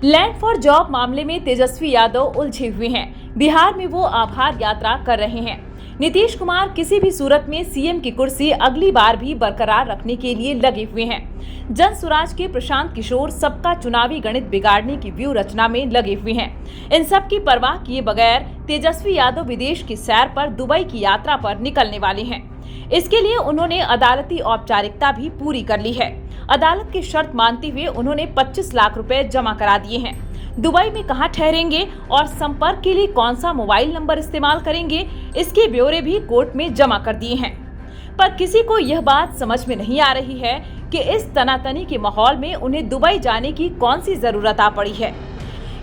Land for job मामले में तेजस्वी यादव उलझे हुए हैं। बिहार में वो आभार यात्रा कर रहे हैं। नीतीश कुमार किसी भी सूरत में सीएम की कुर्सी अगली बार भी बरकरार रखने के लिए लगे हुए हैं। जन स्वराज के प्रशांत किशोर सबका चुनावी गणित बिगाड़ने की व्यू रचना में लगे हुए हैं। इन सब की परवाह किए बगैर तेजस्वी यादव विदेश की सैर पर दुबई की यात्रा पर निकलने वाले हैं। इसके लिए उन्होंने अदालती औपचारिकता भी पूरी कर ली है। अदालत की शर्त मानते हुए उन्होंने 25 लाख रुपए जमा करा दिए हैं। दुबई में कहां ठहरेंगे और संपर्क के लिए कौन सा मोबाइल नंबर इस्तेमाल करेंगे, इसके ब्यौरे भी कोर्ट में जमा कर दिए हैं। पर किसी को यह बात समझ में नहीं आ रही है कि इस तनातनी के माहौल में उन्हें दुबई जाने की कौन सी जरूरत आ पड़ी है।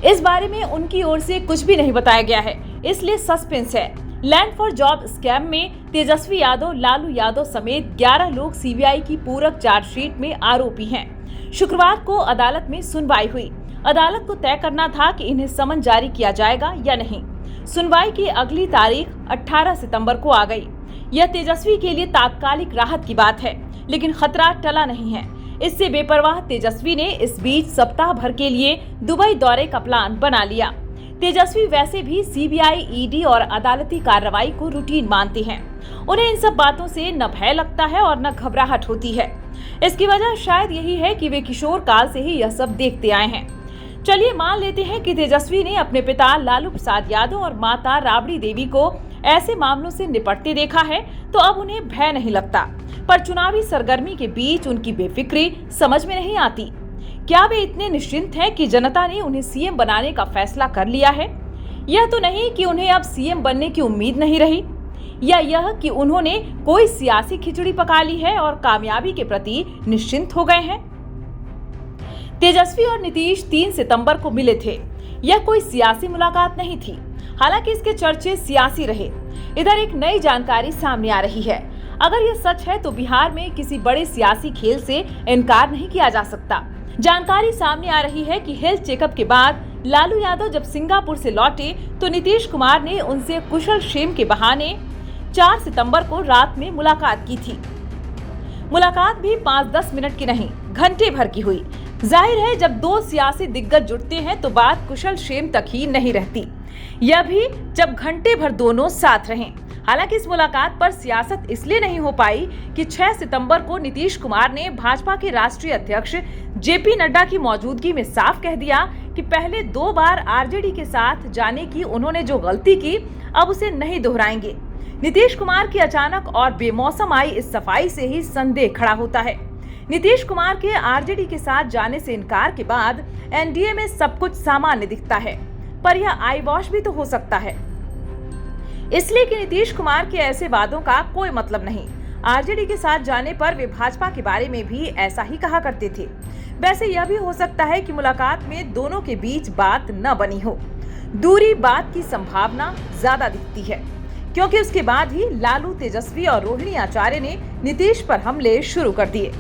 इस बारे में उनकी ओर से कुछ भी नहीं बताया गया है, इसलिए सस्पेंस है। लैंड फॉर जॉब स्कैम में तेजस्वी यादव, लालू यादव समेत 11 लोग सीबीआई की पूरक चार्जशीट में आरोपी हैं। शुक्रवार को अदालत में सुनवाई हुई। अदालत को तय करना था कि इन्हें समन जारी किया जाएगा या नहीं। सुनवाई की अगली तारीख 18 सितंबर को आ गई। यह तेजस्वी के लिए तात्कालिक राहत की बात है, लेकिन खतरा टला नहीं है। इससे बेपरवाह तेजस्वी ने इस बीच सप्ताह भर के लिए दुबई दौरे का प्लान बना लिया। तेजस्वी वैसे भी सीबीआई, ईडी और अदालती कार्रवाई को रूटीन मानते हैं। उन्हें इन सब बातों से न भय लगता है और न घबराहट होती है। इसकी वजह शायद यही है कि वे किशोर काल से ही यह सब देखते आए हैं। चलिए मान लेते हैं कि तेजस्वी ने अपने पिता लालू प्रसाद यादव और माता राबड़ी देवी को ऐसे मामलों से निपटते देखा है, तो अब उन्हें भय नहीं लगता। पर चुनावी सरगर्मी के बीच उनकी बेफिक्री समझ में नहीं आती। क्या वे इतने निश्चिंत हैं कि जनता ने उन्हें सीएम बनाने का फैसला कर लिया है? यह तो नहीं कि उन्हें अब सीएम बनने की उम्मीद नहीं रही, या यह कि उन्होंने कोई सियासी खिचड़ी पका ली है और कामयाबी के प्रति निश्चिंत हो गए हैं। तेजस्वी और नीतीश 3 सितंबर को मिले थे। यह कोई सियासी मुलाकात नहीं थी, हालांकि इसके चर्चे सियासी रहे। इधर एक नई जानकारी सामने आ रही है। अगर यह सच है तो बिहार में किसी बड़े सियासी खेल से इनकार नहीं किया जा सकता। जानकारी सामने आ रही है कि हेल्थ चेकअप के बाद लालू यादव जब सिंगापुर से लौटे तो नीतीश कुमार ने उनसे कुशल क्षेम के बहाने 4 सितंबर को रात में मुलाकात की थी। मुलाकात भी 5-10 मिनट की नहीं, घंटे भर की हुई। जाहिर है, जब दो सियासी दिग्गज जुड़ते हैं तो बात कुशल क्षेम तक ही नहीं रहती, यह भी जब घंटे भर दोनों साथ रहें। हालांकि इस मुलाकात पर सियासत इसलिए नहीं हो पाई कि 6 सितंबर को नीतीश कुमार ने भाजपा के राष्ट्रीय अध्यक्ष जेपी नड्डा की मौजूदगी में साफ कह दिया कि पहले 2 बार आरजेडी के साथ जाने की उन्होंने जो गलती की, अब उसे नहीं दोहराएंगे। नीतीश कुमार की अचानक और बेमौसम आई इस सफाई से ही संदेह खड़ा होता है। नीतीश कुमार के आरजेडी के साथ जाने से इनकार के बाद एनडीए में सब कुछ सामान्य दिखता है, पर यह आई वॉश भी तो हो सकता है, इसलिए कि नीतीश कुमार के ऐसे वादों का कोई मतलब नहीं। आरजेडी के साथ जाने पर वे भाजपा के बारे में भी ऐसा ही कहा करते थे। वैसे यह भी हो सकता है कि मुलाकात में दोनों के बीच बात न बनी हो। दूरी बात की संभावना ज्यादा दिखती है, क्योंकि उसके बाद ही लालू, तेजस्वी और रोहिणी आचार्य ने नीतीश पर हमले शुरू कर दिए।